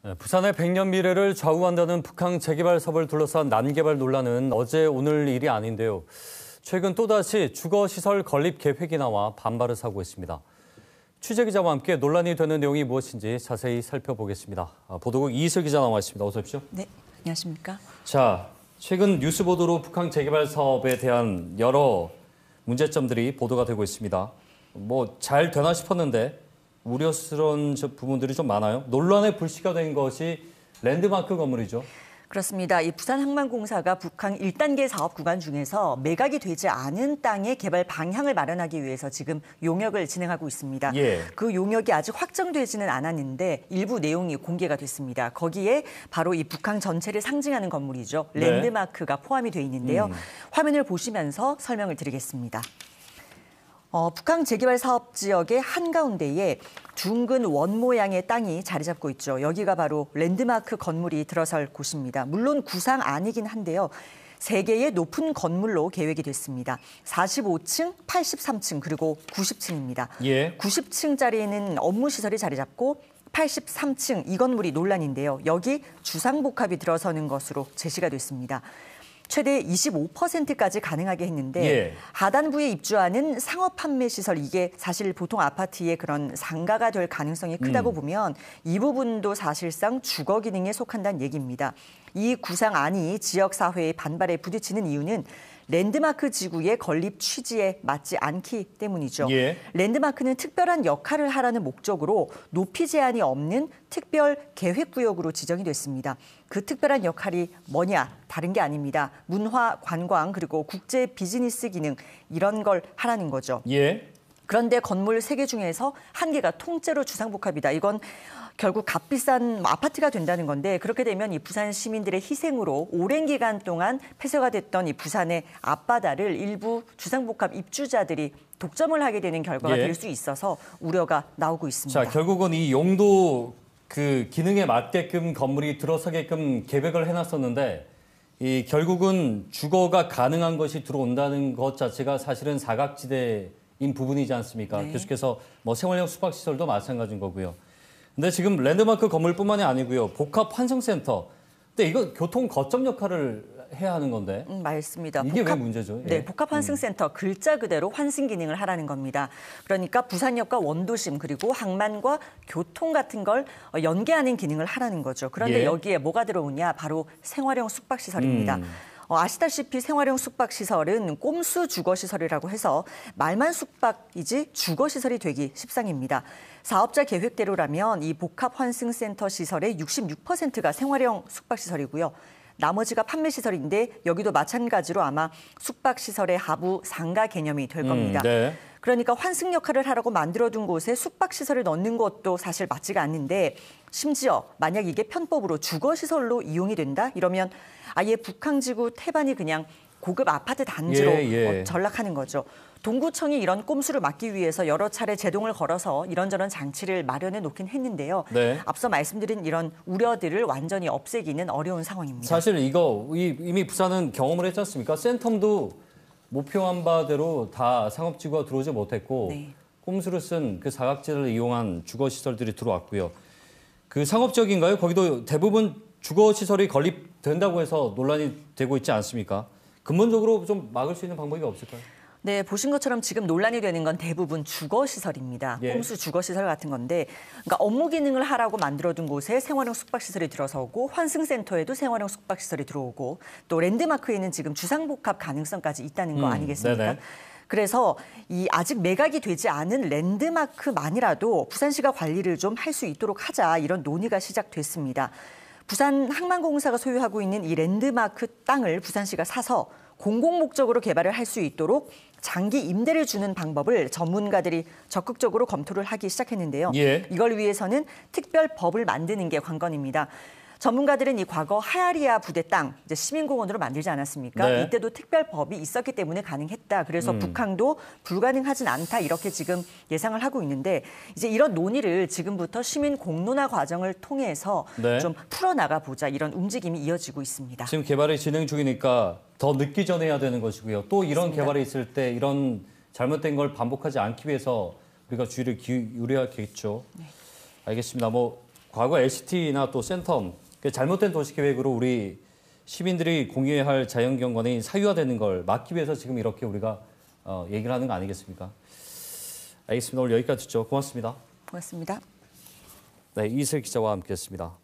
네, 부산의 100년 미래를 좌우한다는 북한 재개발 사업을 둘러싼 난개발 논란은 어제 오늘 일이 아닌데요. 최근 또다시 주거시설 건립 계획이 나와 반발을 사고 있습니다. 취재기자와 함께 논란이 되는 내용이 무엇인지 자세히 살펴보겠습니다. 보도국 이슬 기자 나와 있습니다. 어서 오십시오. 네, 안녕하십니까. 자, 최근 뉴스 보도로 북한 재개발 사업에 대한 여러 문제점들이 보도가 되고 있습니다. 잘 되나 싶었는데 우려스러운 부분들이 좀 많아요. 논란의 불씨가 된 것이 랜드마크 건물이죠. 그렇습니다. 이 부산항만공사가 북한 1단계 사업 구간 중에서 매각이 되지 않은 땅의 개발 방향을 마련하기 위해서 지금 용역을 진행하고 있습니다. 예. 그 용역이 아직 확정되지는 않았는데 일부 내용이 공개가 됐습니다. 거기에 바로 이 북한 전체를 상징하는 건물이죠. 랜드마크가 포함이 돼 있는데요. 화면을 보시면서 설명을 드리겠습니다. 북한 재개발 사업 지역의 한가운데에 둥근 원 모양의 땅이 자리 잡고 있죠. 여기가 바로 랜드마크 건물이 들어설 곳입니다. 물론 구상 아니긴 한데요. 3개의 높은 건물로 계획이 됐습니다. 45층, 83층, 그리고 90층입니다. 예. 90층짜리는 업무시설이 자리 잡고 83층 이 건물이 논란인데요. 여기 주상복합이 들어서는 것으로 제시가 됐습니다. 최대 25%까지 가능하게 했는데 예. 하단부에 입주하는 상업 판매 시설 이게 사실 보통 아파트의 그런 상가가 될 가능성이 크다고 보면 이 부분도 사실상 주거 기능에 속한다는 얘기입니다. 이 구상안이 지역사회의 반발에 부딪히는 이유는 랜드마크 지구의 건립 취지에 맞지 않기 때문이죠. 예. 랜드마크는 특별한 역할을 하라는 목적으로 높이 제한이 없는 특별 계획구역으로 지정이 됐습니다. 그 특별한 역할이 뭐냐? 다른 게 아닙니다. 문화, 관광, 그리고 국제 비즈니스 기능 이런 걸 하라는 거죠. 예. 그런데 건물 3개 중에서 1개가 통째로 주상복합이다. 이건 결국 값비싼 아파트가 된다는 건데 그렇게 되면 이 부산 시민들의 희생으로 오랜 기간 동안 폐쇄가 됐던 이 부산의 앞바다를 일부 주상복합 입주자들이 독점을 하게 되는 결과가 될 수 있어서 우려가 나오고 있습니다. 자, 결국은 이 용도 그 기능에 맞게끔 건물이 들어서게끔 계획을 해놨었는데 이 결국은 주거가 가능한 것이 들어온다는 것 자체가 사실은 사각지대인 부분이지 않습니까? 네. 계속해서 생활형 숙박시설도 마찬가지인 거고요. 근데 지금 랜드마크 건물뿐만이 아니고요. 복합 환승센터. 근데 이거 교통 거점 역할을 해야 하는 건데. 맞습니다. 이게 왜 문제죠? 네, 예. 복합 환승센터 글자 그대로 환승 기능을 하라는 겁니다. 그러니까 부산역과 원도심 그리고 항만과 교통 같은 걸 연계하는 기능을 하라는 거죠. 그런데 예. 여기에 뭐가 들어오냐? 바로 생활형 숙박시설입니다. 아시다시피 생활형 숙박시설은 꼼수 주거시설이라고 해서 말만 숙박이지 주거시설이 되기 십상입니다. 사업자 계획대로라면 이 복합환승센터 시설의 66%가 생활형 숙박시설이고요. 나머지가 판매시설인데 여기도 마찬가지로 아마 숙박시설의 하부 상가 개념이 될 겁니다. 네. 그러니까 환승 역할을 하라고 만들어둔 곳에 숙박시설을 넣는 것도 사실 맞지가 않는데 심지어 만약 이게 편법으로 주거시설로 이용이 된다? 이러면 아예 북한지구 태반이 그냥 고급 아파트 단지로 전락하는 거죠. 동구청이 이런 꼼수를 막기 위해서 여러 차례 제동을 걸어서 이런저런 장치를 마련해 놓긴 했는데요. 네. 앞서 말씀드린 이런 우려들을 완전히 없애기는 어려운 상황입니다. 사실 이미 부산은 경험을 했지 않습니까? 센텀도 목표한 바대로 다 상업지구가 들어오지 못했고 네. 꼼수를 쓴 그 사각지대를 이용한 주거시설들이 들어왔고요. 그 상업지역인가요? 거기도 대부분 주거시설이 건립된다고 해서 논란이 되고 있지 않습니까? 근본적으로 좀 막을 수 있는 방법이 없을까요? 네, 보신 것처럼 지금 논란이 되는 건 대부분 주거시설입니다. 예. 꼼수 주거시설 같은 건데 그러니까 업무 기능을 하라고 만들어둔 곳에 생활형 숙박시설이 들어서고 환승센터에도 생활형 숙박시설이 들어오고 또 랜드마크에는 지금 주상복합 가능성까지 있다는 거 아니겠습니까? 네네. 그래서 이 아직 매각이 되지 않은 랜드마크만이라도 부산시가 관리를 좀 할 수 있도록 하자 이런 논의가 시작됐습니다. 부산 항만공사가 소유하고 있는 이 랜드마크 땅을 부산시가 사서 공공 목적으로 개발을 할 수 있도록 장기 임대를 주는 방법을 전문가들이 적극적으로 검토를 하기 시작했는데요. 예. 이걸 위해서는 특별법을 만드는 게 관건입니다. 전문가들은 이 과거 하야리아 부대 땅 이제 시민공원으로 만들지 않았습니까? 네. 이때도 특별법이 있었기 때문에 가능했다. 그래서 북항도 불가능하진 않다 이렇게 지금 예상을 하고 있는데 이제 이런 논의를 지금부터 시민 공론화 과정을 통해서 네. 좀 풀어나가 보자 이런 움직임이 이어지고 있습니다. 지금 개발이 진행 중이니까 더 늦기 전에 해야 되는 것이고요. 또 이런 맞습니다. 개발이 있을 때 이런 잘못된 걸 반복하지 않기 위해서 우리가 주의를 기울여야겠죠. 네. 알겠습니다. 과거 LCT나 또 센텀 잘못된 도시 계획으로 우리 시민들이 공유해야 할 자연경관이 사유화되는 걸 막기 위해서 지금 이렇게 우리가 얘기를 하는 거 아니겠습니까? 알겠습니다. 오늘 여기까지 듣죠. 고맙습니다. 고맙습니다. 네, 이슬 기자와 함께했습니다.